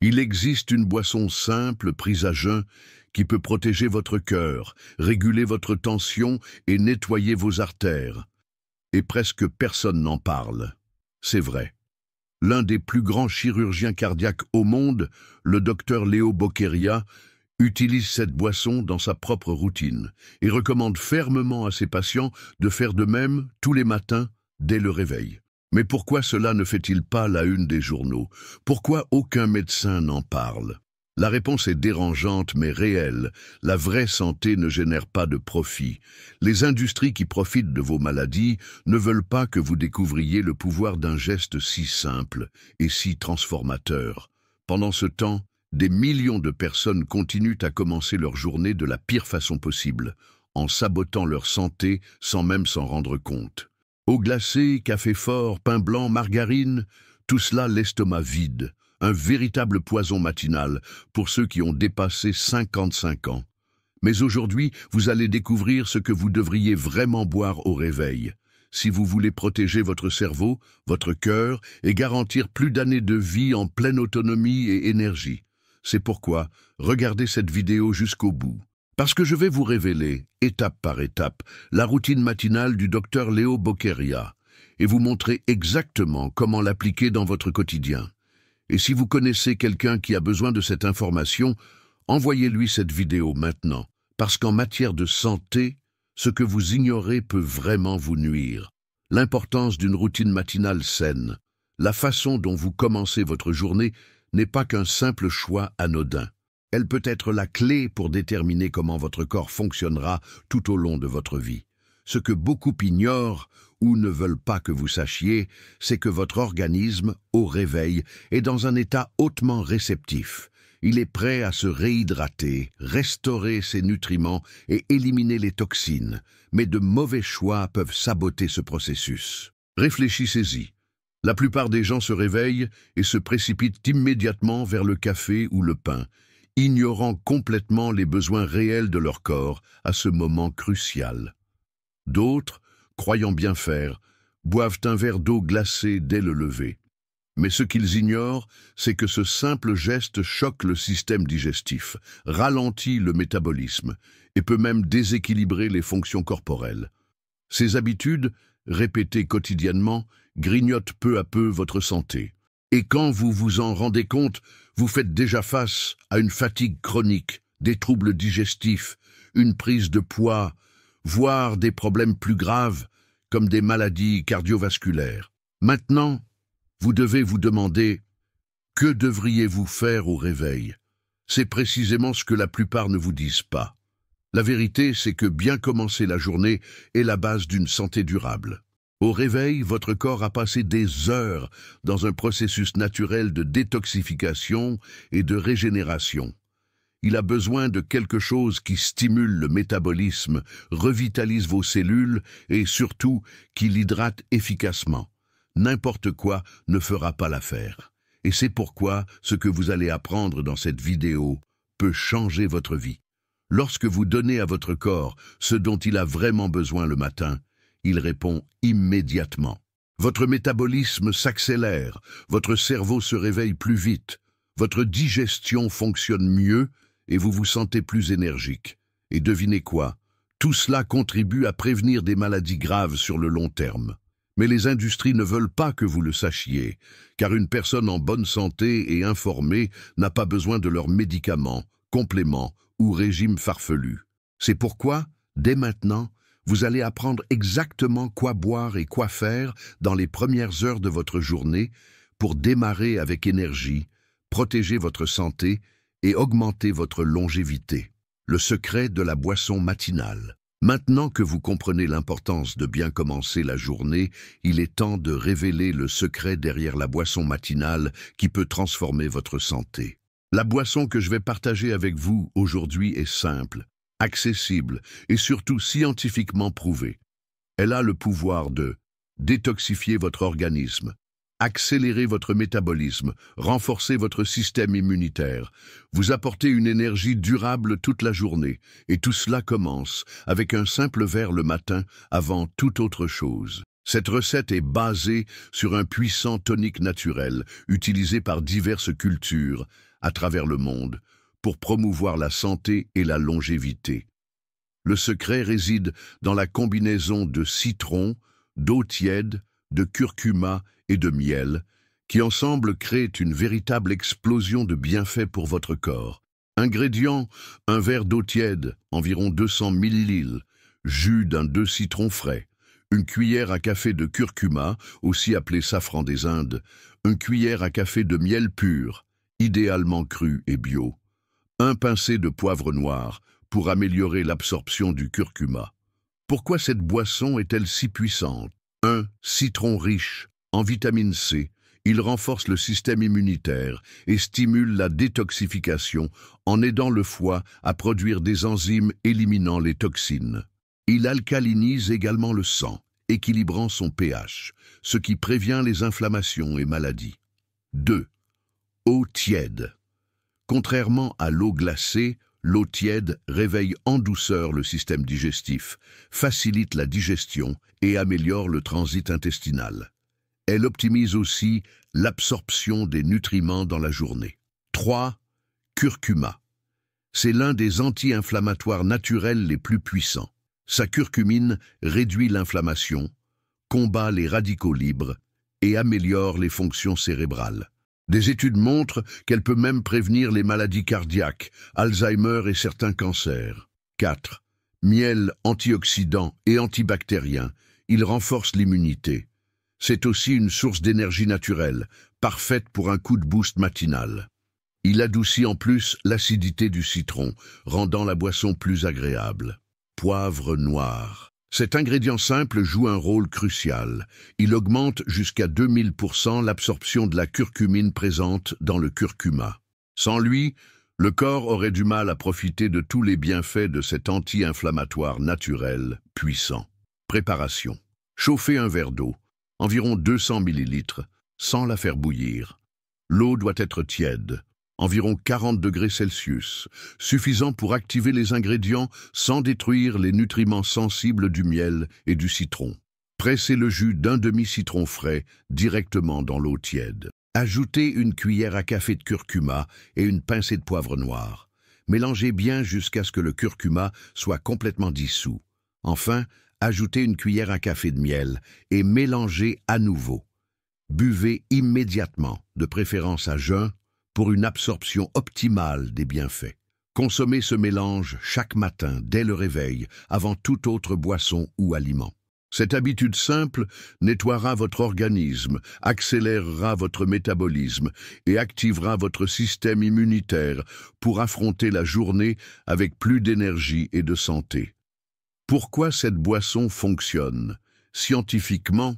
Il existe une boisson simple, prise à jeun, qui peut protéger votre cœur, réguler votre tension et nettoyer vos artères. Et presque personne n'en parle. C'est vrai. L'un des plus grands chirurgiens cardiaques au monde, le docteur Léo Boccheria, utilise cette boisson dans sa propre routine et recommande fermement à ses patients de faire de même tous les matins dès le réveil. Mais pourquoi cela ne fait-il pas la une des journaux? Pourquoi aucun médecin n'en parle? La réponse est dérangeante mais réelle. La vraie santé ne génère pas de profit. Les industries qui profitent de vos maladies ne veulent pas que vous découvriez le pouvoir d'un geste si simple et si transformateur. Pendant ce temps, des millions de personnes continuent à commencer leur journée de la pire façon possible, en sabotant leur santé sans même s'en rendre compte. Eau glacée, café fort, pain blanc, margarine, tout cela l'estomac vide, un véritable poison matinal pour ceux qui ont dépassé 55 ans. Mais aujourd'hui, vous allez découvrir ce que vous devriez vraiment boire au réveil, si vous voulez protéger votre cerveau, votre cœur et garantir plus d'années de vie en pleine autonomie et énergie. C'est pourquoi, regardez cette vidéo jusqu'au bout. Parce que je vais vous révéler, étape par étape, la routine matinale du docteur Léo Boccheria et vous montrer exactement comment l'appliquer dans votre quotidien. Et si vous connaissez quelqu'un qui a besoin de cette information, envoyez-lui cette vidéo maintenant, parce qu'en matière de santé, ce que vous ignorez peut vraiment vous nuire. L'importance d'une routine matinale saine, la façon dont vous commencez votre journée n'est pas qu'un simple choix anodin. Elle peut être la clé pour déterminer comment votre corps fonctionnera tout au long de votre vie. Ce que beaucoup ignorent ou ne veulent pas que vous sachiez, c'est que votre organisme, au réveil, est dans un état hautement réceptif. Il est prêt à se réhydrater, restaurer ses nutriments et éliminer les toxines. Mais de mauvais choix peuvent saboter ce processus. Réfléchissez-y. La plupart des gens se réveillent et se précipitent immédiatement vers le café ou le pain, ignorant complètement les besoins réels de leur corps à ce moment crucial. D'autres, croyant bien faire, boivent un verre d'eau glacée dès le lever. Mais ce qu'ils ignorent, c'est que ce simple geste choque le système digestif, ralentit le métabolisme et peut même déséquilibrer les fonctions corporelles. Ces habitudes, répétées quotidiennement, grignotent peu à peu votre santé. Et quand vous vous en rendez compte, vous faites déjà face à une fatigue chronique, des troubles digestifs, une prise de poids, voire des problèmes plus graves, comme des maladies cardiovasculaires. Maintenant, vous devez vous demander, que devriez-vous faire au réveil? C'est précisément ce que la plupart ne vous disent pas. La vérité, c'est que bien commencer la journée est la base d'une santé durable. Au réveil, votre corps a passé des heures dans un processus naturel de détoxification et de régénération. Il a besoin de quelque chose qui stimule le métabolisme, revitalise vos cellules et surtout qui l'hydrate efficacement. N'importe quoi ne fera pas l'affaire. Et c'est pourquoi ce que vous allez apprendre dans cette vidéo peut changer votre vie. Lorsque vous donnez à votre corps ce dont il a vraiment besoin le matin, il répond immédiatement. Votre métabolisme s'accélère, votre cerveau se réveille plus vite, votre digestion fonctionne mieux et vous vous sentez plus énergique. Et devinez quoi? Tout cela contribue à prévenir des maladies graves sur le long terme. Mais les industries ne veulent pas que vous le sachiez, car une personne en bonne santé et informée n'a pas besoin de leurs médicaments, compléments ou régimes farfelus. C'est pourquoi, dès maintenant, vous allez apprendre exactement quoi boire et quoi faire dans les premières heures de votre journée pour démarrer avec énergie, protéger votre santé et augmenter votre longévité. Le secret de la boisson matinale. Maintenant que vous comprenez l'importance de bien commencer la journée, il est temps de révéler le secret derrière la boisson matinale qui peut transformer votre santé. La boisson que je vais partager avec vous aujourd'hui est simple, accessible et surtout scientifiquement prouvée. Elle a le pouvoir de détoxifier votre organisme, accélérer votre métabolisme, renforcer votre système immunitaire, vous apporter une énergie durable toute la journée. Et tout cela commence avec un simple verre le matin avant toute autre chose. Cette recette est basée sur un puissant tonique naturel utilisé par diverses cultures, à travers le monde pour promouvoir la santé et la longévité. Le secret réside dans la combinaison de citron, d'eau tiède, de curcuma et de miel, qui ensemble créent une véritable explosion de bienfaits pour votre corps. Ingrédients: un verre d'eau tiède, environ 200 ml, jus d'un 2 citrons frais, une cuillère à café de curcuma, aussi appelé safran des Indes, une cuillère à café de miel pur, idéalement cru et bio, un pincé de poivre noir pour améliorer l'absorption du curcuma. Pourquoi cette boisson est-elle si puissante? 1. Citron riche en vitamine C. Il renforce le système immunitaire et stimule la détoxification en aidant le foie à produire des enzymes éliminant les toxines. Il alcalinise également le sang, équilibrant son pH, ce qui prévient les inflammations et maladies. 2. Eau tiède. Contrairement à l'eau glacée, l'eau tiède réveille en douceur le système digestif, facilite la digestion et améliore le transit intestinal. Elle optimise aussi l'absorption des nutriments dans la journée. 3. Curcuma. C'est l'un des anti-inflammatoires naturels les plus puissants. Sa curcumine réduit l'inflammation, combat les radicaux libres et améliore les fonctions cérébrales. Des études montrent qu'elle peut même prévenir les maladies cardiaques, Alzheimer et certains cancers. 4. Miel antioxydant et antibactérien. Il renforce l'immunité. C'est aussi une source d'énergie naturelle, parfaite pour un coup de boost matinal. Il adoucit en plus l'acidité du citron, rendant la boisson plus agréable. Poivre noir. Cet ingrédient simple joue un rôle crucial. Il augmente jusqu'à 2000% l'absorption de la curcumine présente dans le curcuma. Sans lui, le corps aurait du mal à profiter de tous les bienfaits de cet anti-inflammatoire naturel puissant. Préparation. Chauffez un verre d'eau, environ 200 ml, sans la faire bouillir. L'eau doit être tiède, environ 40 degrés Celsius, suffisant pour activer les ingrédients sans détruire les nutriments sensibles du miel et du citron. Pressez le jus d'un demi-citron frais directement dans l'eau tiède. Ajoutez une cuillère à café de curcuma et une pincée de poivre noir. Mélangez bien jusqu'à ce que le curcuma soit complètement dissous. Enfin, ajoutez une cuillère à café de miel et mélangez à nouveau. Buvez immédiatement, de préférence à jeun, pour une absorption optimale des bienfaits. Consommez ce mélange chaque matin dès le réveil, avant toute autre boisson ou aliment. Cette habitude simple nettoiera votre organisme, accélérera votre métabolisme et activera votre système immunitaire pour affronter la journée avec plus d'énergie et de santé. Pourquoi cette boisson fonctionne? Scientifiquement,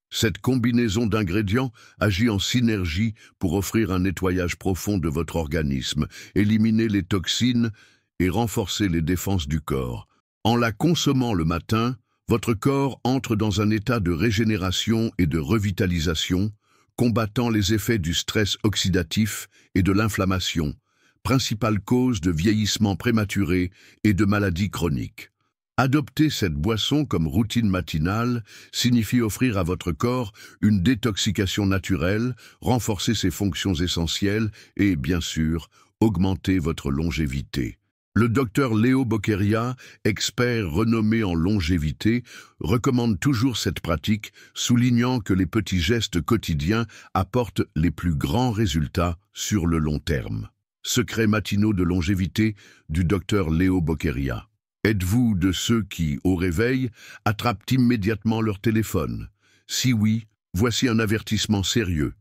cette combinaison d'ingrédients agit en synergie pour offrir un nettoyage profond de votre organisme, éliminer les toxines et renforcer les défenses du corps. En la consommant le matin, votre corps entre dans un état de régénération et de revitalisation, combattant les effets du stress oxydatif et de l'inflammation, principale cause de vieillissement prématuré et de maladies chroniques. Adopter cette boisson comme routine matinale signifie offrir à votre corps une détoxication naturelle, renforcer ses fonctions essentielles et, bien sûr, augmenter votre longévité. Le docteur Leo Boqueria, expert renommé en longévité, recommande toujours cette pratique, soulignant que les petits gestes quotidiens apportent les plus grands résultats sur le long terme. Secrets matinaux de longévité du docteur Leo Boqueria. Êtes-vous de ceux qui, au réveil, attrapent immédiatement leur téléphone? Si oui, voici un avertissement sérieux.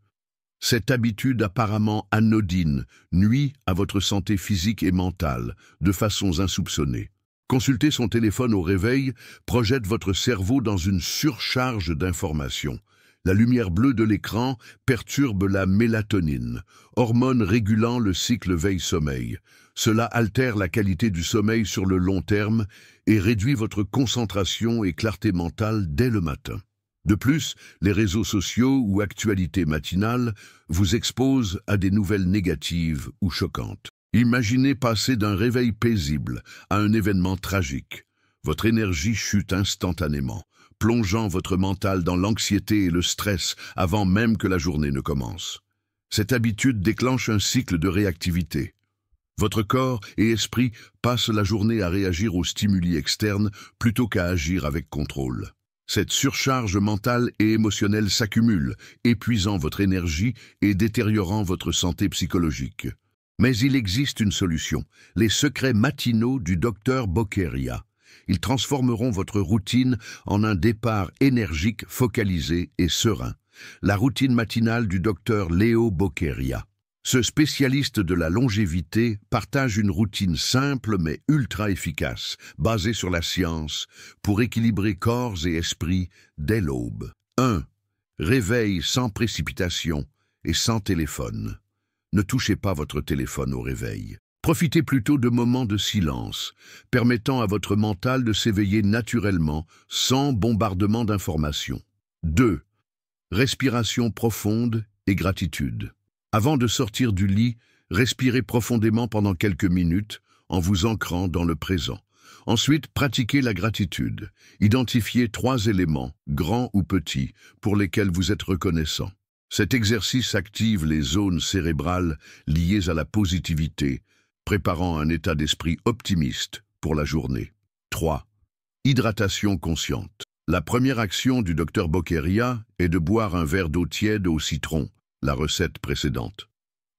Cette habitude apparemment anodine nuit à votre santé physique et mentale de façons insoupçonnées. Consulter son téléphone au réveil projette votre cerveau dans une surcharge d'informations. La lumière bleue de l'écran perturbe la mélatonine, hormone régulant le cycle veille-sommeil. Cela altère la qualité du sommeil sur le long terme et réduit votre concentration et clarté mentale dès le matin. De plus, les réseaux sociaux ou actualités matinales vous exposent à des nouvelles négatives ou choquantes. Imaginez passer d'un réveil paisible à un événement tragique. Votre énergie chute instantanément, plongeant votre mental dans l'anxiété et le stress avant même que la journée ne commence. Cette habitude déclenche un cycle de réactivité. Votre corps et esprit passent la journée à réagir aux stimuli externes plutôt qu'à agir avec contrôle. Cette surcharge mentale et émotionnelle s'accumule, épuisant votre énergie et détériorant votre santé psychologique. Mais il existe une solution, les secrets matinaux du docteur Bokeria. Ils transformeront votre routine en un départ énergique, focalisé et serein. La routine matinale du docteur Leo Bokeria. Ce spécialiste de la longévité partage une routine simple mais ultra efficace, basée sur la science, pour équilibrer corps et esprit dès l'aube. 1. Réveil sans précipitation et sans téléphone. Ne touchez pas votre téléphone au réveil. Profitez plutôt de moments de silence, permettant à votre mental de s'éveiller naturellement, sans bombardement d'informations. 2. Respiration profonde et gratitude. Avant de sortir du lit, respirez profondément pendant quelques minutes en vous ancrant dans le présent. Ensuite, pratiquez la gratitude. Identifiez 3 éléments, grands ou petits, pour lesquels vous êtes reconnaissant. Cet exercice active les zones cérébrales liées à la positivité, préparant un état d'esprit optimiste pour la journée. 3. Hydratation consciente. La première action du docteur Bokeria est de boire un verre d'eau tiède au citron, la recette précédente.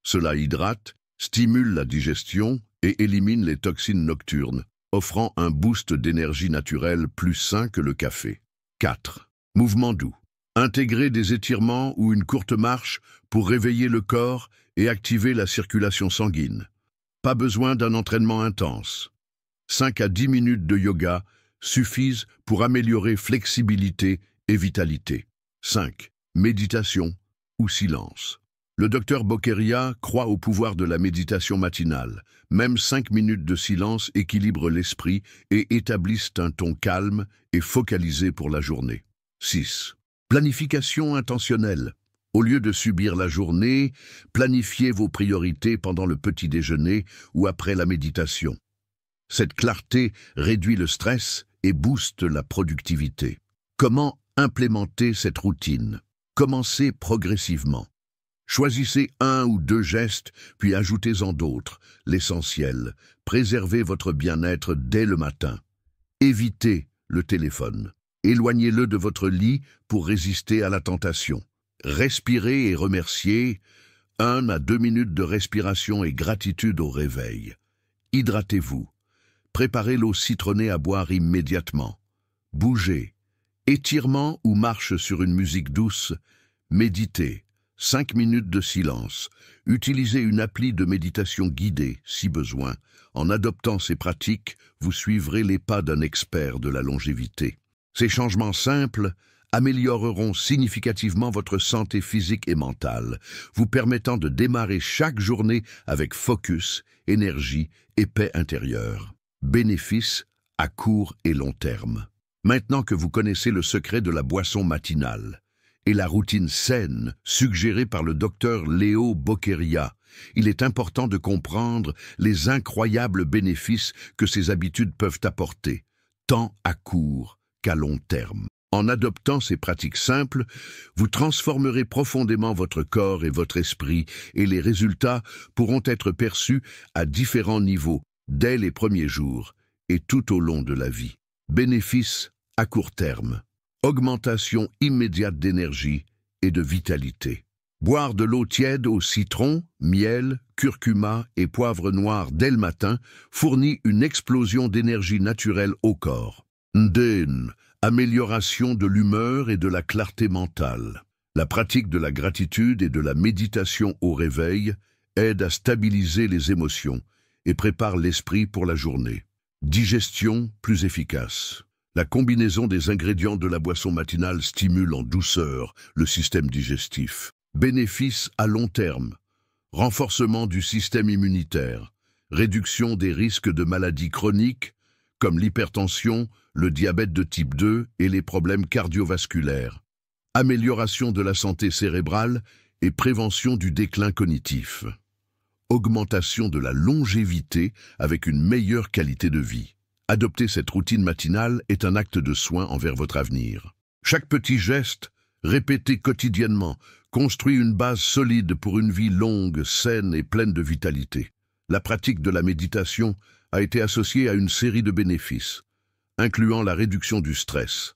Cela hydrate, stimule la digestion et élimine les toxines nocturnes, offrant un boost d'énergie naturelle plus sain que le café. 4. Mouvement doux. Intégrez des étirements ou une courte marche pour réveiller le corps et activer la circulation sanguine. Pas besoin d'un entraînement intense. 5 à 10 minutes de yoga suffisent pour améliorer flexibilité et vitalité. 5. Méditation ou silence. Le docteur Bokeria croit au pouvoir de la méditation matinale. Même 5 minutes de silence équilibrent l'esprit et établissent un ton calme et focalisé pour la journée. 6. Planification intentionnelle. Au lieu de subir la journée, planifiez vos priorités pendant le petit déjeuner ou après la méditation. Cette clarté réduit le stress et booste la productivité. Comment implémenter cette routine? Commencez progressivement. Choisissez 1 ou 2 gestes, puis ajoutez-en d'autres. L'essentiel, préservez votre bien-être dès le matin. Évitez le téléphone. Éloignez-le de votre lit pour résister à la tentation. Respirez et remerciez. 1 à 2 minutes de respiration et gratitude au réveil. Hydratez-vous. Préparez l'eau citronnée à boire immédiatement. Bougez. Étirement ou marche sur une musique douce. Méditez. 5 minutes de silence. Utilisez une appli de méditation guidée, si besoin. En adoptant ces pratiques, vous suivrez les pas d'un expert de la longévité. Ces changements simples amélioreront significativement votre santé physique et mentale, vous permettant de démarrer chaque journée avec focus, énergie et paix intérieure. Bénéfices à court et long terme. Maintenant que vous connaissez le secret de la boisson matinale et la routine saine suggérée par le docteur Leo Bokeria, il est important de comprendre les incroyables bénéfices que ces habitudes peuvent apporter, tant à court qu'à long terme. En adoptant ces pratiques simples, vous transformerez profondément votre corps et votre esprit et les résultats pourront être perçus à différents niveaux dès les premiers jours et tout au long de la vie. Bénéfices à court terme. Augmentation immédiate d'énergie et de vitalité. Boire de l'eau tiède au citron, miel, curcuma et poivre noir dès le matin fournit une explosion d'énergie naturelle au corps. Ndén, amélioration de l'humeur et de la clarté mentale. La pratique de la gratitude et de la méditation au réveil aide à stabiliser les émotions et prépare l'esprit pour la journée. Digestion plus efficace. La combinaison des ingrédients de la boisson matinale stimule en douceur le système digestif. Bénéfices à long terme. Renforcement du système immunitaire. Réduction des risques de maladies chroniques comme l'hypertension, le diabète de type 2 et les problèmes cardiovasculaires. Amélioration de la santé cérébrale et prévention du déclin cognitif. Augmentation de la longévité avec une meilleure qualité de vie. Adopter cette routine matinale est un acte de soin envers votre avenir. Chaque petit geste, répété quotidiennement, construit une base solide pour une vie longue, saine et pleine de vitalité. La pratique de la méditation a été associée à une série de bénéfices, incluant la réduction du stress,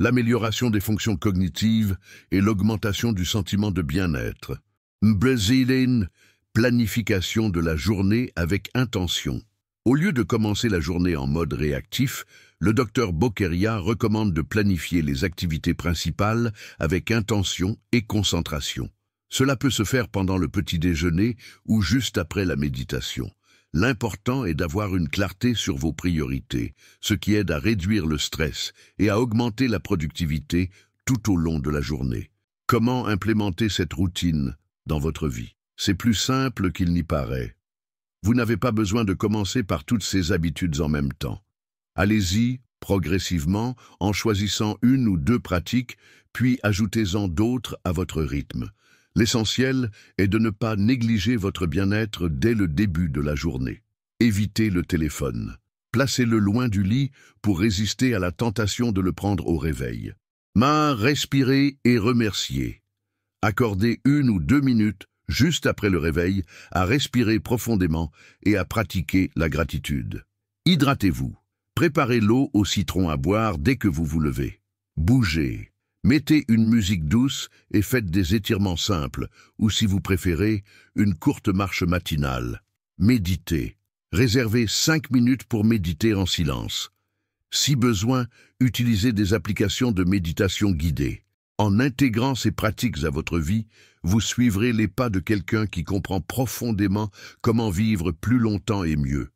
l'amélioration des fonctions cognitives et l'augmentation du sentiment de bien-être. Brésilien, planification de la journée avec intention. Au lieu de commencer la journée en mode réactif, le docteur Bokeria recommande de planifier les activités principales avec intention et concentration. Cela peut se faire pendant le petit déjeuner ou juste après la méditation. L'important est d'avoir une clarté sur vos priorités, ce qui aide à réduire le stress et à augmenter la productivité tout au long de la journée. Comment implémenter cette routine dans votre vie? C'est plus simple qu'il n'y paraît. Vous n'avez pas besoin de commencer par toutes ces habitudes en même temps. Allez-y progressivement en choisissant une ou deux pratiques, puis ajoutez-en d'autres à votre rythme. L'essentiel est de ne pas négliger votre bien-être dès le début de la journée. Évitez le téléphone. Placez-le loin du lit pour résister à la tentation de le prendre au réveil. Respirez et remerciez. Accordez 1 ou 2 minutes juste après le réveil, à respirer profondément et à pratiquer la gratitude. Hydratez-vous. Préparez l'eau au citron à boire dès que vous vous levez. Bougez. Mettez une musique douce et faites des étirements simples, ou si vous préférez, une courte marche matinale. Méditez. Réservez 5 minutes pour méditer en silence. Si besoin, utilisez des applications de méditation guidée. En intégrant ces pratiques à votre vie, vous suivrez les pas de quelqu'un qui comprend profondément comment vivre plus longtemps et mieux.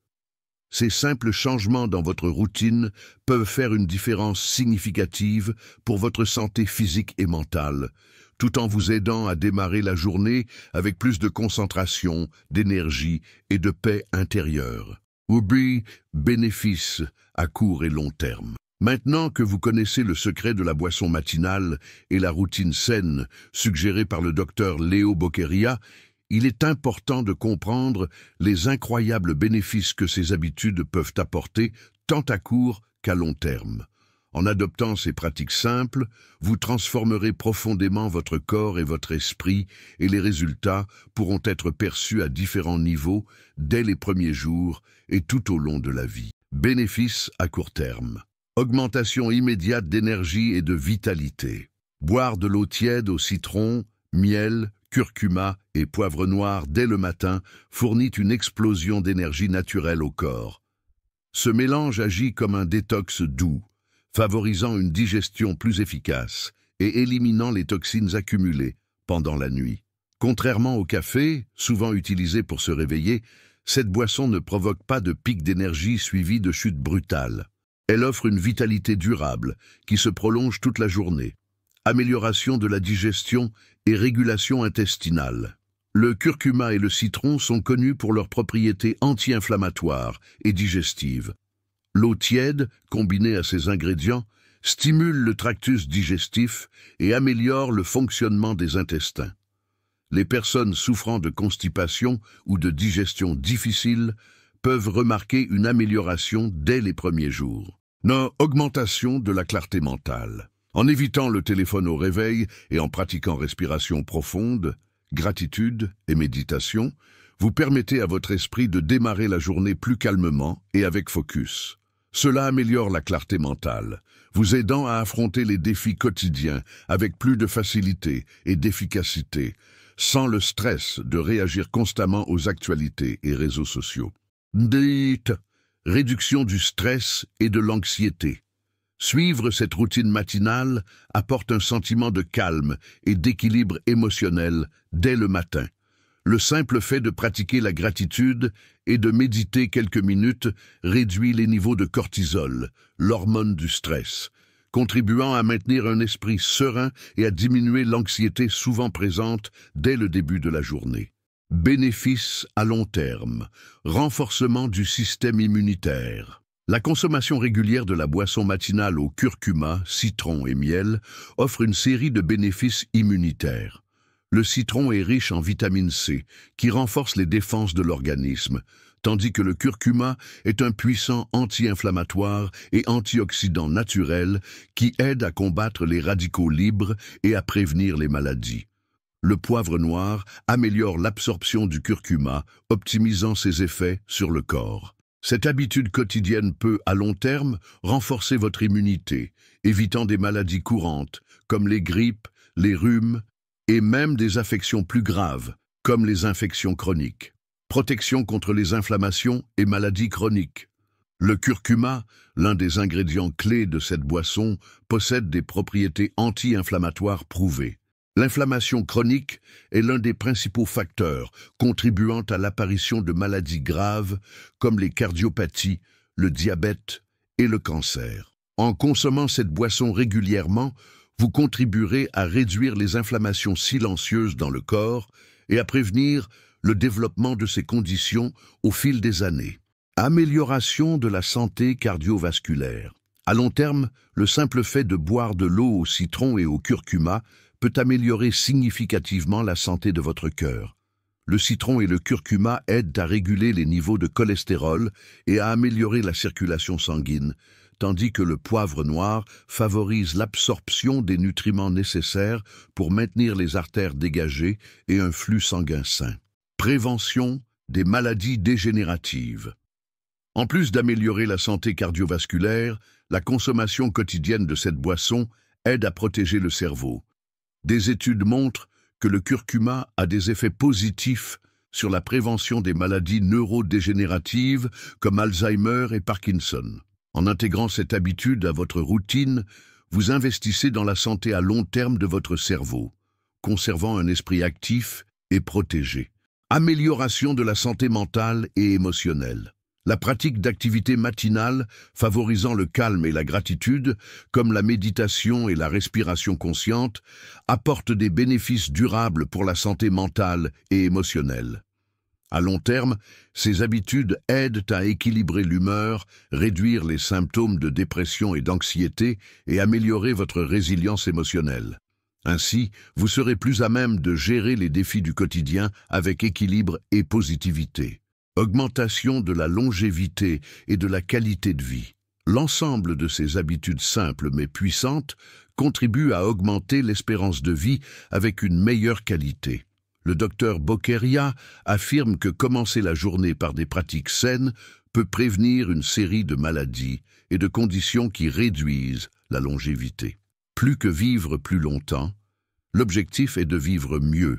Ces simples changements dans votre routine peuvent faire une différence significative pour votre santé physique et mentale, tout en vous aidant à démarrer la journée avec plus de concentration, d'énergie et de paix intérieure. Bénéfices à court et long terme. Maintenant que vous connaissez le secret de la boisson matinale et la routine saine suggérée par le docteur Leo Bokeria, il est important de comprendre les incroyables bénéfices que ces habitudes peuvent apporter tant à court qu'à long terme. En adoptant ces pratiques simples, vous transformerez profondément votre corps et votre esprit et les résultats pourront être perçus à différents niveaux dès les premiers jours et tout au long de la vie. Bénéfices à court terme. Augmentation immédiate d'énergie et de vitalité. Boire de l'eau tiède au citron, miel, curcuma et poivre noir dès le matin fournit une explosion d'énergie naturelle au corps. Ce mélange agit comme un détox doux, favorisant une digestion plus efficace et éliminant les toxines accumulées pendant la nuit. Contrairement au café, souvent utilisé pour se réveiller, cette boisson ne provoque pas de pic d'énergie suivi de chute brutale. Elle offre une vitalité durable qui se prolonge toute la journée. Amélioration de la digestion et régulation intestinale. Le curcuma et le citron sont connus pour leurs propriétés anti-inflammatoires et digestives. L'eau tiède, combinée à ces ingrédients, stimule le tractus digestif et améliore le fonctionnement des intestins. Les personnes souffrant de constipation ou de digestion difficile peuvent remarquer une amélioration dès les premiers jours. Augmentation de la clarté mentale. En évitant le téléphone au réveil et en pratiquant respiration profonde, gratitude et méditation, vous permettez à votre esprit de démarrer la journée plus calmement et avec focus. Cela améliore la clarté mentale, vous aidant à affronter les défis quotidiens avec plus de facilité et d'efficacité, sans le stress de réagir constamment aux actualités et réseaux sociaux. Réduction du stress et de l'anxiété. Suivre cette routine matinale apporte un sentiment de calme et d'équilibre émotionnel dès le matin. Le simple fait de pratiquer la gratitude et de méditer quelques minutes réduit les niveaux de cortisol, l'hormone du stress, contribuant à maintenir un esprit serein et à diminuer l'anxiété souvent présente dès le début de la journée. Bénéfices à long terme. Renforcement du système immunitaire. La consommation régulière de la boisson matinale au curcuma, citron et miel offre une série de bénéfices immunitaires. Le citron est riche en vitamine C, qui renforce les défenses de l'organisme, tandis que le curcuma est un puissant anti-inflammatoire et antioxydant naturel qui aide à combattre les radicaux libres et à prévenir les maladies. Le poivre noir améliore l'absorption du curcuma, optimisant ses effets sur le corps. Cette habitude quotidienne peut, à long terme, renforcer votre immunité, évitant des maladies courantes, comme les grippes, les rhumes, et même des affections plus graves, comme les infections chroniques. Protection contre les inflammations et maladies chroniques. Le curcuma, l'un des ingrédients clés de cette boisson, possède des propriétés anti-inflammatoires prouvées. L'inflammation chronique est l'un des principaux facteurs contribuant à l'apparition de maladies graves comme les cardiopathies, le diabète et le cancer. En consommant cette boisson régulièrement, vous contribuerez à réduire les inflammations silencieuses dans le corps et à prévenir le développement de ces conditions au fil des années. Amélioration de la santé cardiovasculaire. À long terme, le simple fait de boire de l'eau au citron et au curcuma peut améliorer significativement la santé de votre cœur. Le citron et le curcuma aident à réguler les niveaux de cholestérol et à améliorer la circulation sanguine, tandis que le poivre noir favorise l'absorption des nutriments nécessaires pour maintenir les artères dégagées et un flux sanguin sain. Prévention des maladies dégénératives. En plus d'améliorer la santé cardiovasculaire, la consommation quotidienne de cette boisson aide à protéger le cerveau. Des études montrent que le curcuma a des effets positifs sur la prévention des maladies neurodégénératives comme Alzheimer et Parkinson. En intégrant cette habitude à votre routine, vous investissez dans la santé à long terme de votre cerveau, conservant un esprit actif et protégé. Amélioration de la santé mentale et émotionnelle. La pratique d'activités matinales favorisant le calme et la gratitude, comme la méditation et la respiration consciente, apporte des bénéfices durables pour la santé mentale et émotionnelle. À long terme, ces habitudes aident à équilibrer l'humeur, réduire les symptômes de dépression et d'anxiété et améliorer votre résilience émotionnelle. Ainsi, vous serez plus à même de gérer les défis du quotidien avec équilibre et positivité. Augmentation de la longévité et de la qualité de vie. L'ensemble de ces habitudes simples mais puissantes contribue à augmenter l'espérance de vie avec une meilleure qualité. Le docteur Bokeria affirme que commencer la journée par des pratiques saines peut prévenir une série de maladies et de conditions qui réduisent la longévité. Plus que vivre plus longtemps, l'objectif est de vivre mieux,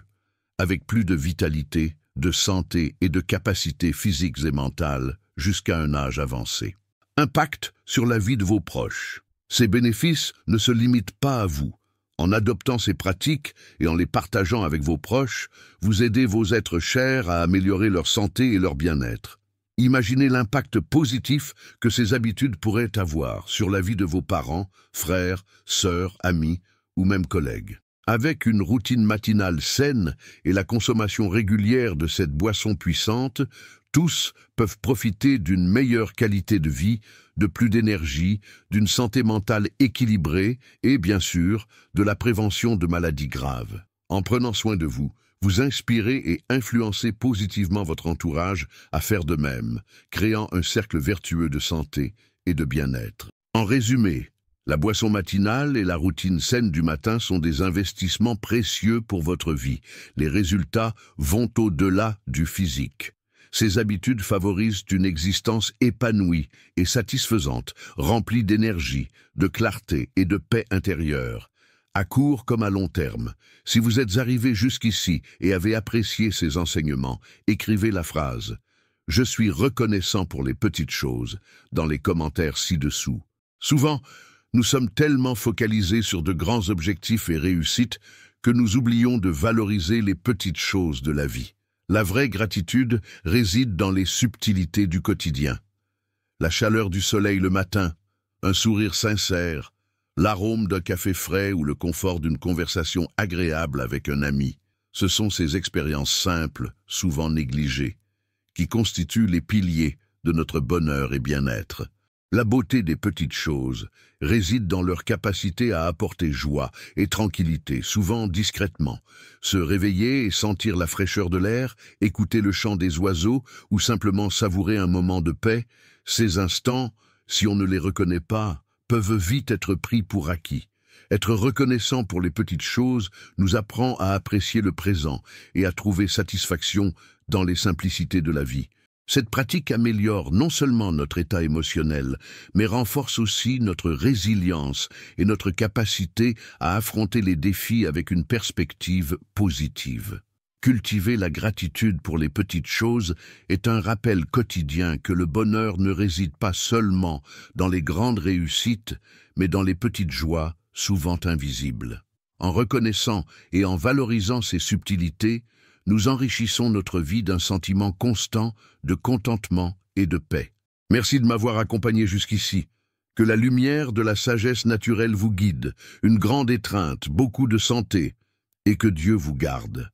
avec plus de vitalité, de santé et de capacités physiques et mentales jusqu'à un âge avancé. Impact sur la vie de vos proches. Ces bénéfices ne se limitent pas à vous. En adoptant ces pratiques et en les partageant avec vos proches, vous aidez vos êtres chers à améliorer leur santé et leur bien-être. Imaginez l'impact positif que ces habitudes pourraient avoir sur la vie de vos parents, frères, sœurs, amis ou même collègues. Avec une routine matinale saine et la consommation régulière de cette boisson puissante, tous peuvent profiter d'une meilleure qualité de vie, de plus d'énergie, d'une santé mentale équilibrée et, bien sûr, de la prévention de maladies graves. En prenant soin de vous, vous inspirez et influencez positivement votre entourage à faire de même, créant un cercle vertueux de santé et de bien-être. En résumé, la boisson matinale et la routine saine du matin sont des investissements précieux pour votre vie. Les résultats vont au-delà du physique. Ces habitudes favorisent une existence épanouie et satisfaisante, remplie d'énergie, de clarté et de paix intérieure. À court comme à long terme, si vous êtes arrivé jusqu'ici et avez apprécié ces enseignements, écrivez la phrase « Je suis reconnaissant pour les petites choses » dans les commentaires ci-dessous. Souvent, nous sommes tellement focalisés sur de grands objectifs et réussites que nous oublions de valoriser les petites choses de la vie. La vraie gratitude réside dans les subtilités du quotidien. La chaleur du soleil le matin, un sourire sincère, l'arôme d'un café frais ou le confort d'une conversation agréable avec un ami. Ce sont ces expériences simples, souvent négligées, qui constituent les piliers de notre bonheur et bien-être. La beauté des petites choses réside dans leur capacité à apporter joie et tranquillité, souvent discrètement. Se réveiller et sentir la fraîcheur de l'air, écouter le chant des oiseaux ou simplement savourer un moment de paix, ces instants, si on ne les reconnaît pas, peuvent vite être pris pour acquis. Être reconnaissant pour les petites choses nous apprend à apprécier le présent et à trouver satisfaction dans les simplicités de la vie. Cette pratique améliore non seulement notre état émotionnel, mais renforce aussi notre résilience et notre capacité à affronter les défis avec une perspective positive. Cultiver la gratitude pour les petites choses est un rappel quotidien que le bonheur ne réside pas seulement dans les grandes réussites, mais dans les petites joies, souvent invisibles. En reconnaissant et en valorisant ces subtilités, nous enrichissons notre vie d'un sentiment constant de contentement et de paix. Merci de m'avoir accompagné jusqu'ici. Que la lumière de la sagesse naturelle vous guide, une grande étreinte, beaucoup de santé, et que Dieu vous garde.